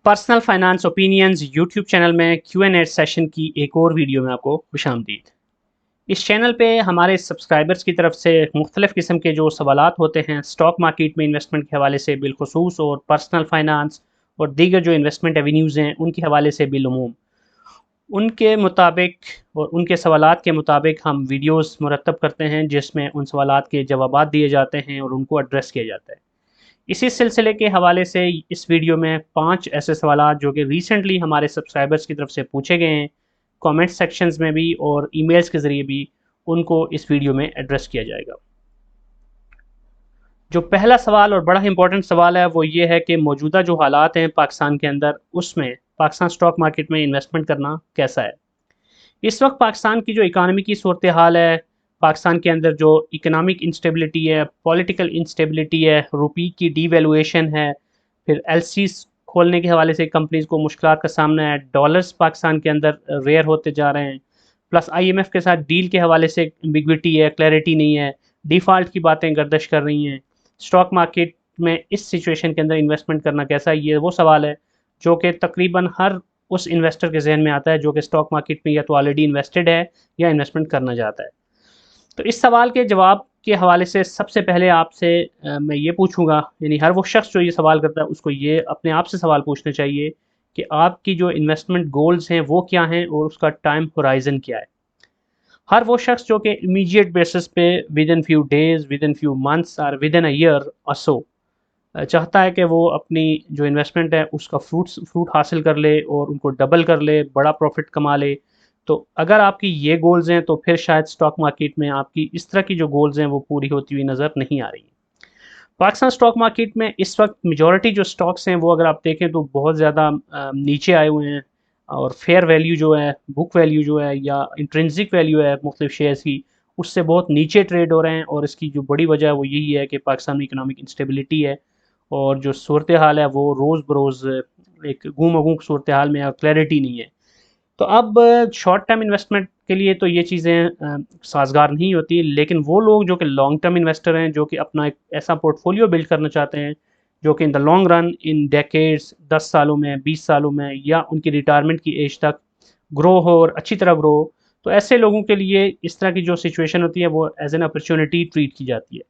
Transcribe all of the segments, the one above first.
Personal finance opinions YouTube channel में Q&A session की एक और वीडियो में आपको खुशामदीद। इस चैनल पे हमारे सब्सक्राइबर्स की तरफ से मुख्तलिफ़ किस्म के जो सवालात होते हैं स्टॉक मार्केट में इन्वेस्टमेंट के हवाले से बिलखुसूस और पर्सनल फाइनेंस और दीगर जो इन्वेस्टमेंट एवेन्यूज़ हैं उनके हवाले से बिलुमूम उनके मुताबिक और उनके सवालात के मुताबिक हम वीडियोस मुरतब करते हैं जिसमें उन सवालात के जवाबात दिए जाते हैं और उनको एड्रेस किया जाता है। इसी सिलसिले के हवाले से इस वीडियो में 5 ऐसे सवालात जो कि रिसेंटली हमारे सब्सक्राइबर्स की तरफ से पूछे गए हैं, कमेंट सेक्शंस में भी और ईमेल्स के ज़रिए भी उनको इस वीडियो में एड्रेस किया जाएगा। जो पहला सवाल और बड़ा इंपॉर्टेंट सवाल है वो ये है कि मौजूदा जो हालात हैं पाकिस्तान के अंदर, उसमें पाकिस्तान स्टॉक मार्केट में इन्वेस्टमेंट करना कैसा है। इस वक्त पाकिस्तान की जो इकानमी की सूरत हाल है, पाकिस्तान के अंदर जो इकनॉमिक इंस्टेबिलिटी है, पॉलिटिकल इंस्टेबिलिटी है, रुपये की डीवैल्यूएशन है, फिर एलसीज खोलने के हवाले से कंपनीज को मुश्किलात का सामना है, डॉलर्स पाकिस्तान के अंदर रेयर होते जा रहे हैं, प्लस आईएमएफ के साथ डील के हवाले से एम्बिग्विटी है, क्लैरिटी नहीं है, डिफ़ॉल्ट की बातें गर्दिश कर रही हैं। स्टॉक मार्केट में इस सिचुएशन के अंदर इन्वेस्टमेंट करना कैसा है, ये वो सवाल है जो कि तकरीबन हर उस इन्वेस्टर के जहन में आता है जो कि स्टॉक मार्केट में या तो ऑलरेडी इन्वेस्टेड है या इन्वेस्टमेंट करना चाहता है। तो इस सवाल के जवाब के हवाले से सबसे पहले आपसे मैं ये पूछूंगा, यानी हर वो शख्स जो ये सवाल करता है उसको ये अपने आप से सवाल पूछना चाहिए कि आपकी जो इन्वेस्टमेंट गोल्स हैं वो क्या हैं और उसका टाइम होराइजन क्या है। हर वो शख्स जो कि इमीडिएट बेसिस पे with in few days, with in few months और विद इन अ ईयर और सो चाहता है कि वो अपनी जो इन्वेस्टमेंट है उसका फ्रूट हासिल कर ले और उनको डबल कर ले, बड़ा प्रॉफिट कमा ले। तो अगर आपकी ये गोल्स हैं तो फिर शायद स्टॉक मार्केट में आपकी इस तरह की जो गोल्स हैं वो पूरी होती हुई नज़र नहीं आ रही। पाकिस्तान स्टॉक मार्केट में इस वक्त मेजॉरिटी जो स्टॉक्स हैं वो अगर आप देखें तो बहुत ज़्यादा नीचे आए हुए हैं और फेयर वैल्यू जो है, बुक वैल्यू जो है या इंट्रिंसिक वैल्यू है मुख्तलिफ शेयर्स की, उससे बहुत नीचे ट्रेड हो रहे हैं। और इसकी जो बड़ी वजह है वो यही है कि पाकिस्तान में इकनॉमिक इंस्टेबिलिटी है और जो सूरत हाल है वो रोज़ बरोज़ एक गूम अगूम सूरत हाल में, क्लैरिटी नहीं है। तो अब शॉर्ट टर्म इन्वेस्टमेंट के लिए तो ये चीज़ें साजगार नहीं होती, लेकिन वो लोग जो कि लॉन्ग टर्म इन्वेस्टर हैं, जो कि अपना एक ऐसा पोर्टफोलियो बिल्ड करना चाहते हैं जो कि in the long run, in decades, 10 सालों में, 20 सालों में या उनकी रिटायरमेंट की एज तक ग्रो हो और अच्छी तरह ग्रो हो, तो ऐसे लोगों के लिए इस तरह की जो सिचुएशन होती है वो एज एन अपॉर्चुनिटी ट्रीट की जाती है।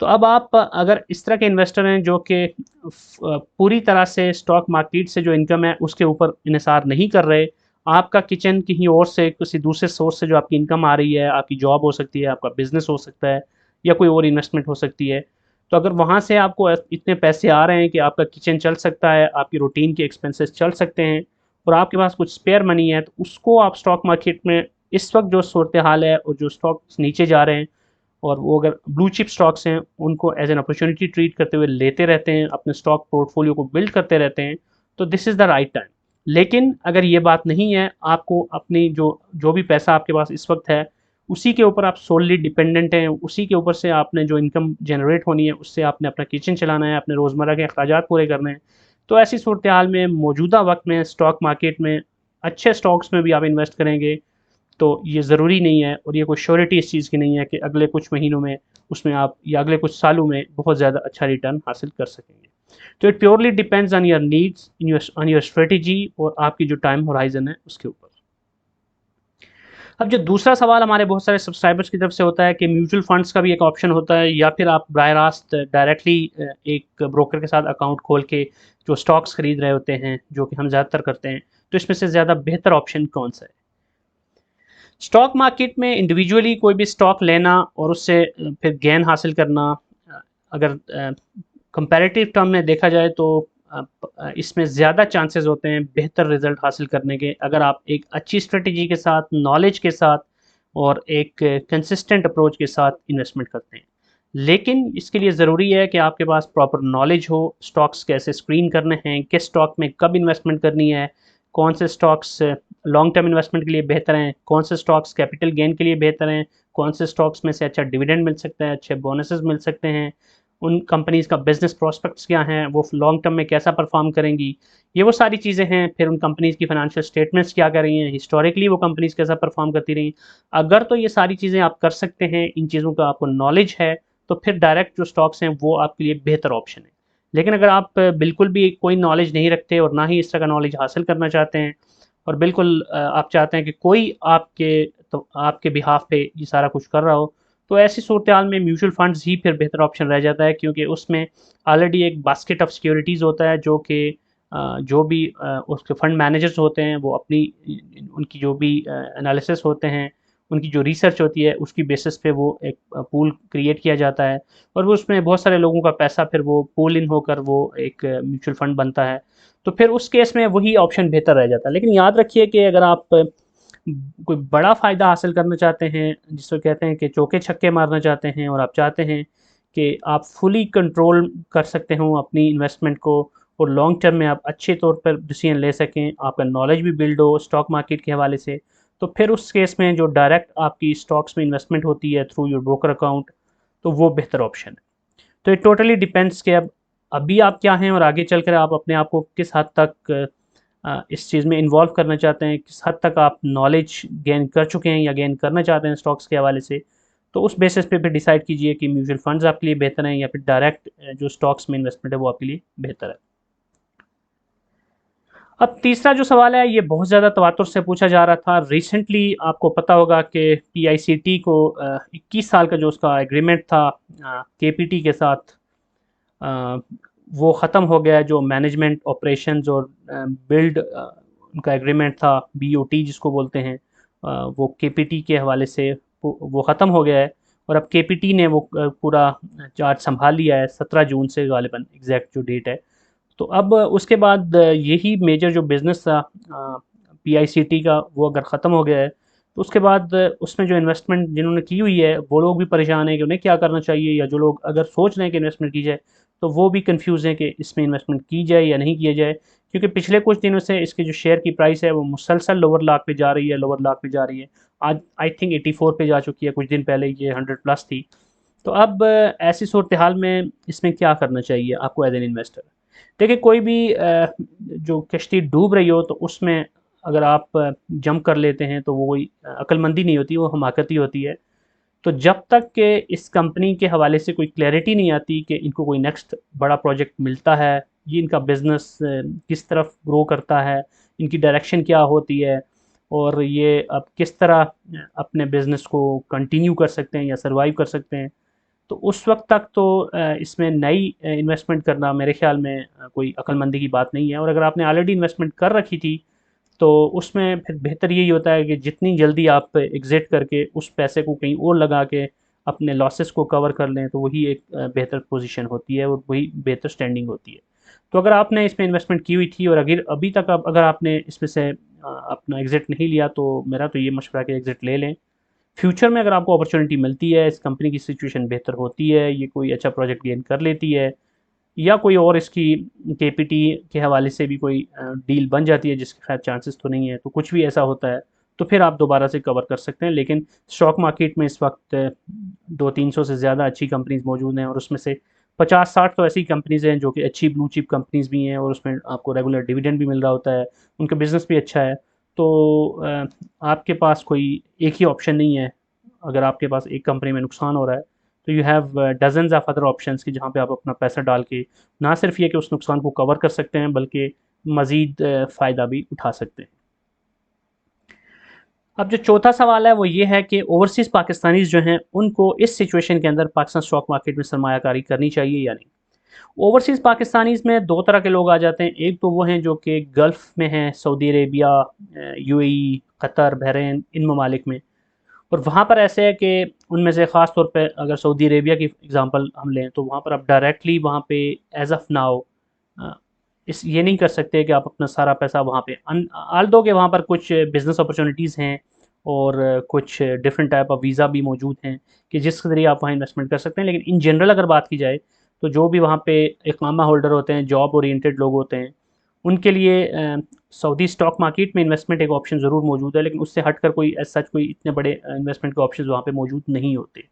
तो अब आप अगर इस तरह के इन्वेस्टर हैं जो कि पूरी तरह से स्टॉक मार्केट से जो इनकम है उसके ऊपर इन्हिसार नहीं कर रहे, आपका किचन कहीं और से किसी दूसरे सोर्स से जो आपकी इनकम आ रही है, आपकी जॉब हो सकती है, आपका बिजनेस हो सकता है या कोई और इन्वेस्टमेंट हो सकती है। तो अगर वहाँ से आपको इतने पैसे आ रहे हैं कि आपका किचन चल सकता है, आपकी रूटीन के एक्सपेंसेस चल सकते हैं और आपके पास कुछ स्पेयर मनी है, तो उसको आप स्टॉक मार्केट में इस वक्त जो सूरत हाल है और जो स्टॉक्स नीचे जा रहे हैं और वो अगर ब्लू चिप स्टॉक्स हैं उनको एज एन अपॉर्चुनिटी ट्रीट करते हुए लेते रहते हैं, अपने स्टॉक पोर्टफोलियो को बिल्ड करते रहते हैं, तो this is the right time. लेकिन अगर ये बात नहीं है, आपको अपनी जो जो भी पैसा आपके पास इस वक्त है उसी के ऊपर आप सोलली डिपेंडेंट हैं, उसी के ऊपर से आपने जो इनकम जनरेट होनी है उससे आपने अपना किचन चलाना है, अपने रोज़मर्रा के अखराजात पूरे करने हैं, तो ऐसी सूरत हाल में मौजूदा वक्त में स्टॉक मार्केट में अच्छे स्टॉक्स में भी आप इन्वेस्ट करेंगे तो ये ज़रूरी नहीं है और ये कोई श्योरिटी इस चीज़ की नहीं है कि अगले कुछ महीनों में उसमें आप या अगले कुछ सालों में बहुत ज़्यादा अच्छा रिटर्न हासिल कर सकेंगे। तो it purely depends on your needs, on your strategy और आपकी जो टाइम होराइजन है उसके ऊपर। अब जो दूसरा सवाल हमारे बहुत सारे सब्सक्राइबर्स की तरफ से होता है कि म्यूचुअल फंड्स का भी एक ऑप्शन होता है या फिर आप बराह रास्त डायरेक्टली एक ब्रोकर के साथ अकाउंट खोल के जो स्टॉक्स खरीद रहे होते हैं, जो कि हम ज़्यादातर करते हैं, तो इसमें से ज़्यादा बेहतर ऑप्शन कौन सा है। स्टॉक मार्केट में इंडिविजुअली कोई भी स्टॉक लेना और उससे फिर गेन हासिल करना, अगर कंपैरेटिव टर्म में देखा जाए तो इसमें ज़्यादा चांसेस होते हैं बेहतर रिजल्ट हासिल करने के अगर आप एक अच्छी स्ट्रेटजी के साथ, नॉलेज के साथ और एक कंसिस्टेंट अप्रोच के साथ इन्वेस्टमेंट करते हैं। लेकिन इसके लिए ज़रूरी है कि आपके पास प्रॉपर नॉलेज हो, स्टॉक्स कैसे स्क्रीन करने हैं, किस स्टॉक में कब इन्वेस्टमेंट करनी है, कौन से स्टॉक्स लॉन्ग टर्म इन्वेस्टमेंट के लिए बेहतर हैं, कौन से स्टॉक्स कैपिटल गेन के लिए बेहतर हैं, कौन से स्टॉक्स में से अच्छा डिविडेंड मिल सकता है, अच्छे बोनसेस मिल सकते हैं, उन कंपनीज का बिजनेस प्रॉस्पेक्ट्स क्या हैं, वो लॉन्ग टर्म में कैसा परफॉर्म करेंगी, ये वो सारी चीज़ें हैं। फिर उन कंपनीज की फाइनेंशियल स्टेटमेंट्स क्या कर रही हैं, हिस्टोरिकली वो कंपनीज कैसा परफॉर्म करती रही। अगर तो ये सारी चीज़ें आप कर सकते हैं, इन चीज़ों का आपको नॉलेज है, तो फिर डायरेक्ट जो स्टॉक्स हैं वो आपके लिए बेहतर ऑप्शन है। लेकिन अगर आप बिल्कुल भी कोई नॉलेज नहीं रखते और ना ही इस तरह का नॉलेज हासिल करना चाहते हैं, और बिल्कुल आप चाहते हैं कि कोई आपके बिहाफ पे ये सारा कुछ कर रहा हो, तो ऐसी सूरत हाल में म्यूचुअल फंड्स ही फिर बेहतर ऑप्शन रह जाता है, क्योंकि उसमें ऑलरेडी एक बास्केट ऑफ सिक्योरिटीज़ होता है, जो कि जो भी उसके फंड मैनेजर्स होते हैं वो अपनी उनकी जो भी एनालिसिस होते हैं, उनकी जो रिसर्च होती है उसकी बेसिस पे वो एक पूल क्रिएट किया जाता है, और वो उसमें बहुत सारे लोगों का पैसा फिर वो पूल इन होकर वो एक म्यूचुअल फंड बनता है। तो फिर उस केस में वही ऑप्शन बेहतर रह जाता है। लेकिन याद रखिए कि अगर आप कोई बड़ा फ़ायदा हासिल करना चाहते हैं, जिसको कहते हैं कि चौके छक्के मारना चाहते हैं, और आप चाहते हैं कि आप फुली कंट्रोल कर सकते हो अपनी इन्वेस्टमेंट को, और लॉन्ग टर्म में आप अच्छे तौर पर डिसीजन ले सकें, आपका नॉलेज भी बिल्ड हो स्टॉक मार्केट के हवाले से, तो फिर उस केस में जो डायरेक्ट आपकी स्टॉक्स में इन्वेस्टमेंट होती है थ्रू योर ब्रोकर अकाउंट, तो वो बेहतर ऑप्शन है। तो ये टोटली डिपेंड्स कि अब अभी आप क्या हैं और आगे चलकर आप अपने आप को किस हद तक इस चीज़ में इन्वॉल्व करना चाहते हैं, किस हद तक आप नॉलेज गेन कर चुके हैं या गेन करना चाहते हैं स्टॉक्स के हवाले से। तो उस बेसिस पे फिर डिसाइड कीजिए कि म्यूचुअल फंड्स आपके लिए बेहतर हैं या फिर डायरेक्ट जो स्टॉक्स में इन्वेस्टमेंट है वो आपके लिए बेहतर है। अब तीसरा जो सवाल है ये बहुत ज़्यादा तवातुर से पूछा जा रहा था। रिसेंटली आपको पता होगा कि पीआईसीटी को 21 साल का जो उसका एग्रीमेंट था केपीटी के साथ, अ, वो ख़त्म हो गया है। जो मैनेजमेंट ऑपरेशंस और बिल्ड उनका एग्रीमेंट था, बीओटी जिसको बोलते हैं, वो केपीटी के हवाले से वो ख़त्म हो गया है, और अब केपीटी ने वो पूरा चार्ज संभाल लिया है 17 जून से गालिबन, एग्जैक्ट जो डेट है। तो अब उसके बाद यही मेजर जो बिज़नेस था पीआईसीटी का, वो अगर ख़त्म हो गया है, तो उसके बाद उसमें जो इन्वेस्टमेंट जिन्होंने की हुई है वो लोग भी परेशान हैं कि उन्हें क्या करना चाहिए, या जो लोग अगर सोच रहे हैं कि इन्वेस्टमेंट की जाए तो वो भी कंफ्यूज हैं कि इसमें इन्वेस्टमेंट की जाए या नहीं किया जाए, क्योंकि पिछले कुछ दिनों से इसके जो शेयर की प्राइस है वो मुसलसल लोअर लाख पे जा रही है, लोअर लाख पे जा रही है। आज आई थिंक 84 पे जा चुकी है, कुछ दिन पहले ये 100 प्लस थी। तो अब ऐसी सूरत हाल में इसमें क्या करना चाहिए आपको एज एन इन्वेस्टर। देखिए, कोई भी जो कश्ती डूब रही हो तो उसमें अगर आप जंप कर लेते हैं तो वो कोई अक्लमंदी नहीं होती, वो हमाकत ही होती है। तो जब तक कि इस कंपनी के हवाले से कोई क्लैरिटी नहीं आती कि इनको कोई नेक्स्ट बड़ा प्रोजेक्ट मिलता है, ये इनका बिज़नेस किस तरफ ग्रो करता है, इनकी डायरेक्शन क्या होती है, और ये अब किस तरह अपने बिज़नेस को कंटिन्यू कर सकते हैं या सर्वाइव कर सकते हैं, तो उस वक्त तक तो इसमें नई इन्वेस्टमेंट करना मेरे ख्याल में कोई अक्लमंदी की बात नहीं है। और अगर आपने ऑलरेडी इन्वेस्टमेंट कर रखी थी तो उसमें फिर बेहतर यही होता है कि जितनी जल्दी आप एग्ज़िट करके उस पैसे को कहीं और लगा के अपने लॉसेस को कवर कर लें, तो वही एक बेहतर पोजीशन होती है और वही बेहतर स्टैंडिंग होती है। तो अगर आपने इसमें इन्वेस्टमेंट की हुई थी और अगर अभी तक आप अगर आपने इसमें से अपना एग्ज़िट नहीं लिया, तो मेरा तो ये मशवरा है कि एग्ज़िट ले लें। फ्यूचर में अगर आपको अपॉर्चुनिटी मिलती है, इस कंपनी की सिचुएशन बेहतर होती है, ये कोई अच्छा प्रोजेक्ट गेन कर लेती है, या कोई और इसकी केपीटी के हवाले से भी कोई डील बन जाती है, जिसके खैर चांसेस तो नहीं है, तो कुछ भी ऐसा होता है तो फिर आप दोबारा से कवर कर सकते हैं। लेकिन स्टॉक मार्केट में इस वक्त 200-300 से ज़्यादा अच्छी कंपनीज मौजूद हैं, और उसमें से 50-60 तो ऐसी कंपनीज हैं जो कि अच्छी ब्लू चिप कंपनीज भी हैं, और उसमें आपको रेगुलर डिविडेंड भी मिल रहा होता है, उनका बिजनेस भी अच्छा है। तो आपके पास कोई एक ही ऑप्शन नहीं है। अगर आपके पास एक कंपनी में नुकसान हो रहा है तो you have dozens of other options की जहाँ पे आप अपना पैसा डाल के ना सिर्फ ये कि उस नुकसान को कवर कर सकते हैं, बल्कि मज़ीद फ़ायदा भी उठा सकते हैं। अब जो चौथा सवाल है वो ये है कि ओवरसीज़ पाकिस्तानीज़ जो हैं उनको इस सिचुएशन के अंदर पाकिस्तान स्टॉक मार्केट में सरमायाकारी करनी चाहिए या नहीं। ओवरसीज़ पाकिस्तानीज़ में दो तरह के लोग आ जाते हैं। एक तो वो हैं जो कि गल्फ़ में हैं, Saudi Arabia, UAE, Qatar, Bahrain, इन ममालिक में। और वहाँ पर ऐसे है कि उनमें से ख़ास तौर पे अगर सऊदी अरेबिया की एग्ज़ाम्पल हम लें तो वहाँ पर आप डायरेक्टली वहाँ पे एज़ ऑफ़ नाउ इस ये नहीं कर सकते कि आप अपना सारा पैसा वहाँ पे ऑल्दो के वहाँ पर कुछ बिज़नेस अपॉर्चुनिटीज़ हैं, और कुछ डिफरेंट टाइप ऑफ वीज़ा भी मौजूद हैं कि जिसके ज़रिए आप वहाँ इन्वेस्टमेंट कर सकते हैं। लेकिन इन जनरल अगर बात की जाए तो जो भी वहाँ पे इक़ामा होल्डर होते हैं, जॉब ओरिएंटेड लोग होते हैं, उनके लिए सऊदी स्टॉक मार्केट में इन्वेस्टमेंट एक ऑप्शन ज़रूर मौजूद है, लेकिन उससे हटकर कोई एज सच कोई इतने बड़े इन्वेस्टमेंट के ऑप्शन वहाँ पे मौजूद नहीं होते।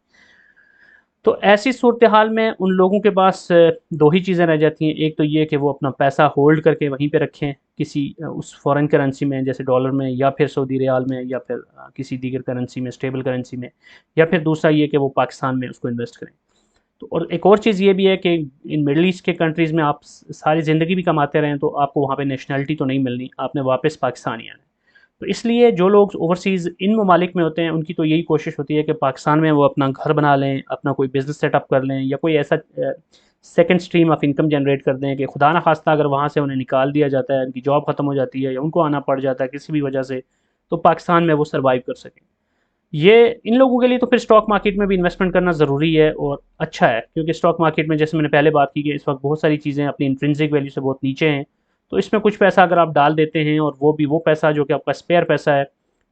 तो ऐसी सूरत हाल में उन लोगों के पास दो ही चीज़ें रह जाती हैं। एक तो ये कि वो अपना पैसा होल्ड करके वहीं पे रखें किसी उस फॉरेन करेंसी में, जैसे डॉलर में या फिर सऊदी रियाल में या फिर किसी दीगर करेंसी में, स्टेबल करेंसी में, या फिर दूसरा ये कि वो पाकिस्तान में उसको इन्वेस्ट करें। तो और एक और चीज़ ये भी है कि इन मिडल ईस्ट के कंट्रीज़ में आप सारी ज़िंदगी भी कमाते रहें तो आपको वहाँ पे नेशनैलिटी तो नहीं मिलनी, आपने वापस पाकिस्तान ही आना है। तो इसलिए जो लोग ओवरसीज़ इन ममालिक में होते हैं उनकी तो यही कोशिश होती है कि पाकिस्तान में वो अपना घर बना लें, अपना कोई बिज़नेस सेटअप कर लें या कोई ऐसा second stream of income generate कर दें कि खुदा ना खास्ता अगर वहाँ से उन्हें निकाल दिया जाता है, उनकी जॉब ख़त्म हो जाती है या उनको आना पड़ जाता है किसी भी वजह से, तो पाकिस्तान में वो सर्वाइव कर सकें। ये इन लोगों के लिए तो फिर स्टॉक मार्केट में भी इन्वेस्टमेंट करना ज़रूरी है और अच्छा है, क्योंकि स्टॉक मार्केट में जैसे मैंने पहले बात की कि इस वक्त बहुत सारी चीज़ें अपनी इंट्रिंसिक वैल्यू से बहुत नीचे हैं। तो इसमें कुछ पैसा अगर आप डाल देते हैं और वो भी वो पैसा जो कि आपका स्पेयर पैसा है,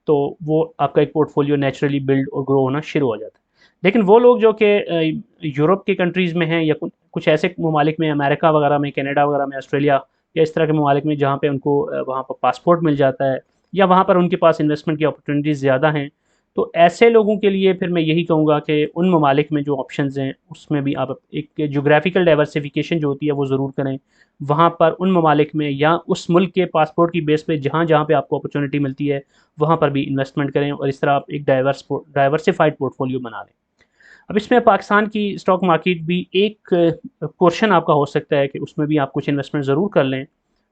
तो वो आपका एक पोर्टफोलियो नेचुरली बिल्ड और ग्रो होना शुरू हो जाता है। लेकिन वो लोग जो कि यूरोप के कंट्रीज़ में हैं या कुछ ऐसे ममालिक में, अमेरिका वगैरह में, कनाडा वगैरह में, ऑस्ट्रेलिया या इस तरह के ममालिक में जहाँ पे उनको वहाँ पर पासपोर्ट मिल जाता है या वहाँ पर उनके पास इन्वेस्टमेंट की अपॉर्चुनिटीज़ ज़्यादा हैं, तो ऐसे लोगों के लिए फिर मैं यही कहूँगा कि उन ममालिक में जो ऑप्शंस हैं उसमें भी आप एक जोग्राफिकल डाइवर्सिफिकेशन जो होती है वो ज़रूर करें। वहाँ पर उन ममालिक में या उस मुल्क के पासपोर्ट की बेस पे जहाँ जहाँ पे आपको अपॉर्चुनिटी मिलती है वहाँ पर भी इन्वेस्टमेंट करें और इस तरह आप एक डाइवर्सिफाइड पोर्टफोलियो बना लें। अब इसमें पाकिस्तान की स्टॉक मार्केट भी एक पोर्शन आपका हो सकता है कि उसमें भी आप कुछ इन्वेस्टमेंट ज़रूर कर लें।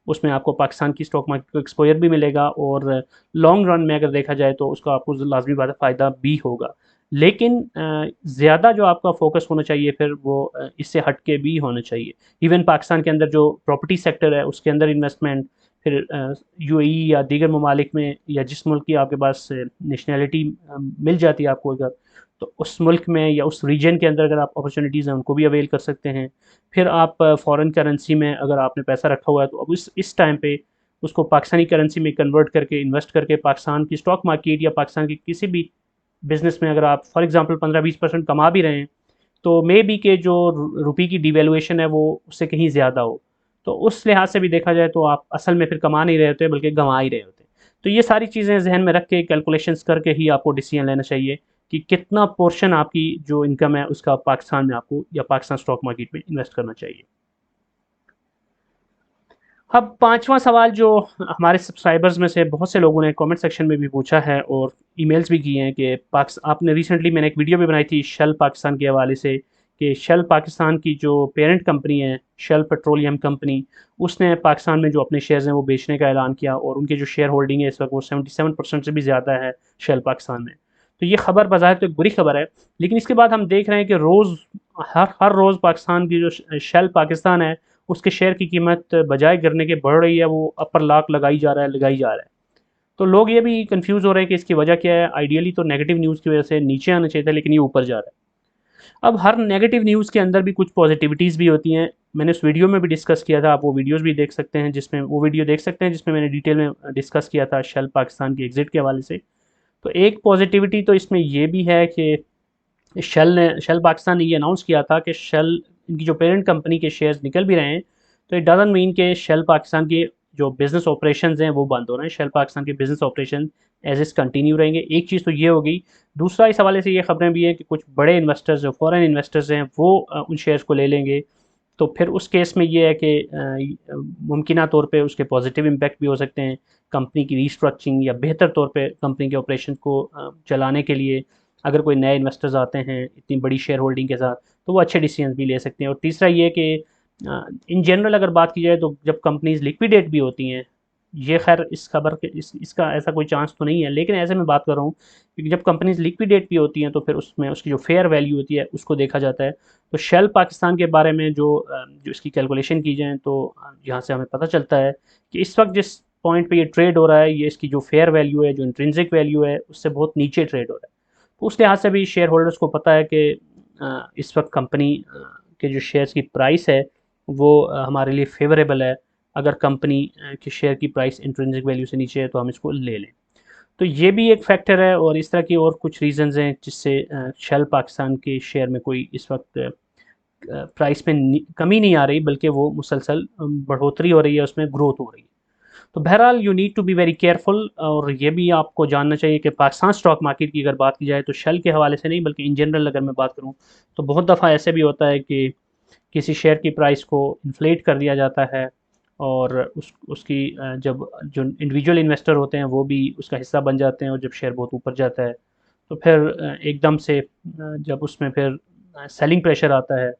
उसमें आपको पाकिस्तान की स्टॉक मार्केट को एक्सपोजर भी मिलेगा और लॉन्ग रन में अगर देखा जाए तो उसका आपको लाजमी बात है फ़ायदा भी होगा। लेकिन ज़्यादा जो आपका फोकस होना चाहिए फिर वो इससे हट के भी होना चाहिए। इवन पाकिस्तान के अंदर जो प्रॉपर्टी सेक्टर है उसके अंदर इन्वेस्टमेंट, फिर यूएई या दीगर ममालिक में या जिस मुल्क की आपके पास नेशनैलिटी मिल जाती है आपको अगर, तो उस मुल्क में या उस रीजन के अंदर अगर आप अपॉर्चुनिटीज़ हैं उनको भी अवेल कर सकते हैं। फिर आप फॉरेन करेंसी में अगर आपने पैसा रखा हुआ है तो अब इस टाइम पे उसको पाकिस्तानी करेंसी में कन्वर्ट करके इन्वेस्ट करके पाकिस्तान की स्टॉक मार्केट या पाकिस्तान की किसी भी बिजनेस में अगर आप फॉर एग्जांपल 15-20% कमा भी रहे हैं, तो मे बी के जो रुपये की डिवेल्युएशन है वो उससे कहीं ज़्यादा हो, तो उस लिहाज से भी देखा जाए तो आप असल में फिर कमा नहीं रहे होते बल्कि गंवा ही रहे होते। तो ये सारी चीज़ें जहन में रख के कैलकुलेशंस करके ही आपको डिसीजन लेना चाहिए कि कितना पोर्शन आपकी जो इनकम है उसका पाकिस्तान में आपको या पाकिस्तान स्टॉक मार्केट में इन्वेस्ट करना चाहिए। अब पांचवा सवाल जो हमारे सब्सक्राइबर्स में से बहुत से लोगों ने कमेंट सेक्शन में भी पूछा है और ईमेल्स भी किए हैं कि आपने रिसेंटली मैंने एक वीडियो भी बनाई थी शेल पाकिस्तान के हवाले से कि शेल पाकिस्तान की जो पेरेंट कंपनी है शेल पेट्रोलियम कंपनी, उसने पाकिस्तान में जो अपने शेयर्स हैं वो बेचने का ऐलान किया और उनके जो शेयर होल्डिंग है इस वक्त वो 77% से भी ज़्यादा है शेल पाकिस्तान में। तो ये खबर बाज़ाहिर तो एक बुरी खबर है, लेकिन इसके बाद हम देख रहे हैं कि रोज़ हर रोज़ पाकिस्तान की जो शेल पाकिस्तान है उसके शेयर की कीमत बजाय गिरने के बढ़ रही है, वो अपर लाख लगाई जा रहा है, लगाई जा रहा है। तो लोग ये भी कंफ्यूज हो रहे हैं कि इसकी वजह क्या है। आइडियली तो नेगेटिव न्यूज़ की वजह से नीचे आना चाहिए था लेकिन ये ऊपर जा रहा है। अब हर नेगेटिव न्यूज़ के अंदर भी कुछ पॉजिटिविटीज़ भी होती हैं। मैंने उस वीडियो में भी डिस्कस किया था, आप वो वीडियोज़ भी देख सकते हैं जिसमें वो वीडियो देख सकते हैं जिसमें मैंने डिटेल में डिस्कस किया था शेल पाकिस्तान की एग्ज़िट के हवाले से। तो एक पॉजिटिविटी तो इसमें ये भी है कि शेल पाकिस्तान ने ये अनाउंस किया था कि शेल इनकी जो पेरेंट कंपनी के शेयर्स निकल भी रहे हैं, तो इट डजंट मीन कि शेल पाकिस्तान के जो बिज़नेस ऑपरेशंस हैं वो बंद हो रहे हैं। शेल पाकिस्तान के business operation as is continue रहेंगे। एक चीज़ तो ये हो गई। दूसरा इस हवाले से ये खबरें भी हैं कि कुछ बड़े इन्वेस्टर्स जो फॉरेन इन्वेस्टर्स हैं वो उन शेयर्स को ले लेंगे। तो फिर उस केस में ये है कि मुमकिना तौर पे उसके पॉजिटिव इम्पैक्ट भी हो सकते हैं कंपनी की रीस्ट्रक्चरिंग या बेहतर तौर पे कंपनी के ऑपरेशन को चलाने के लिए। अगर कोई नए इन्वेस्टर्स आते हैं इतनी बड़ी शेयर होल्डिंग के साथ तो वो अच्छे डिसीजन भी ले सकते हैं। और तीसरा ये कि इन जनरल अगर बात की जाए तो जब कंपनीज लिक्विडेट भी होती हैं, ये खैर इस खबर के इसका ऐसा कोई चांस तो नहीं है, लेकिन ऐसे में बात कर रहा हूँ क्योंकि जब कंपनीज लिक्विडेट भी होती हैं तो फिर उसमें उसकी जो फेयर वैल्यू होती है उसको देखा जाता है। तो शेल पाकिस्तान के बारे में जो इसकी कैलकुलेशन की जाए तो यहाँ से हमें पता चलता है कि इस वक्त जिस पॉइंट पे ये ट्रेड हो रहा है, ये इसकी जो फेयर वैल्यू है, जो इंट्रिंसिक वैल्यू है, उससे बहुत नीचे ट्रेड हो रहा है। तो उस लिहाज से भी शेयर होल्डर्स को पता है कि इस वक्त कंपनी के जो शेयर्स की प्राइस है वो हमारे लिए फेवरेबल है। अगर कंपनी के शेयर की प्राइस इंट्रिंसिक वैल्यू से नीचे है तो हम इसको ले लें। तो ये भी एक फैक्टर है और इस तरह की और कुछ रीजंस हैं जिससे शेल पाकिस्तान के शेयर में कोई इस वक्त प्राइस में कमी नहीं आ रही बल्कि वो मुसलसल बढ़ोतरी हो रही है, उसमें ग्रोथ हो रही है। तो बहरहाल you need to be very careful. और ये भी आपको जानना चाहिए कि पाकिस्तान स्टॉक मार्केट की अगर बात की जाए तो शेल के हवाले से नहीं बल्कि इन जनरल अगर मैं बात करूँ तो बहुत दफ़ा ऐसे भी होता है कि किसी शेयर की प्राइस को इन्फ्लेट कर दिया जाता है और उसकी जब जो इंडिविजुअल इन्वेस्टर होते हैं वो भी उसका हिस्सा बन जाते हैं और जब शेयर बहुत ऊपर जाता है तो फिर एकदम से जब उसमें फिर सेलिंग प्रेशर आता है,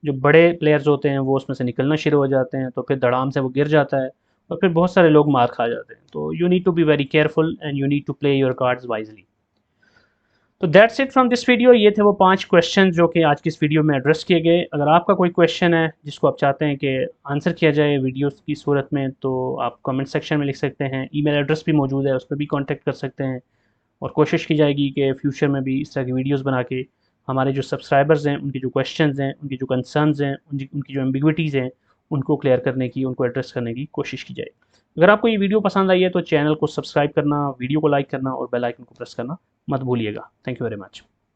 जो बड़े प्लेयर्स होते हैं वो उसमें से निकलना शुरू हो जाते हैं, तो फिर धड़ाम से वो गिर जाता है और फिर बहुत सारे लोग मार खा जाते हैं। तो you need to be very careful and you need to play your cards wisely. तो that's it from this video. ये थे वो 5 क्वेश्चन जो कि आज की इस वीडियो में एड्रेस किए गए। अगर आपका कोई क्वेश्चन है जिसको आप चाहते हैं कि आंसर किया जाए वीडियोस की सूरत में, तो आप कमेंट सेक्शन में लिख सकते हैं। ईमेल एड्रेस भी मौजूद है, उस पर भी कांटेक्ट कर सकते हैं और कोशिश की जाएगी कि फ्यूचर में भी इस तरह की वीडियोस बना के हमारे जो सब्सक्राइबर्स हैं उनके जो क्वेश्चंस हैं, उनकी जो कंसर्न्स हैं, उनकी जो एम्बिग्विटीज़ हैं, उनको क्लियर करने की, उनको एड्रेस करने की कोशिश की जाए। अगर आपको ये वीडियो पसंद आई है तो चैनल को सब्सक्राइब करना, वीडियो को लाइक करना और बेल आइकन को प्रेस करना मत भूलिएगा। Thank you very much.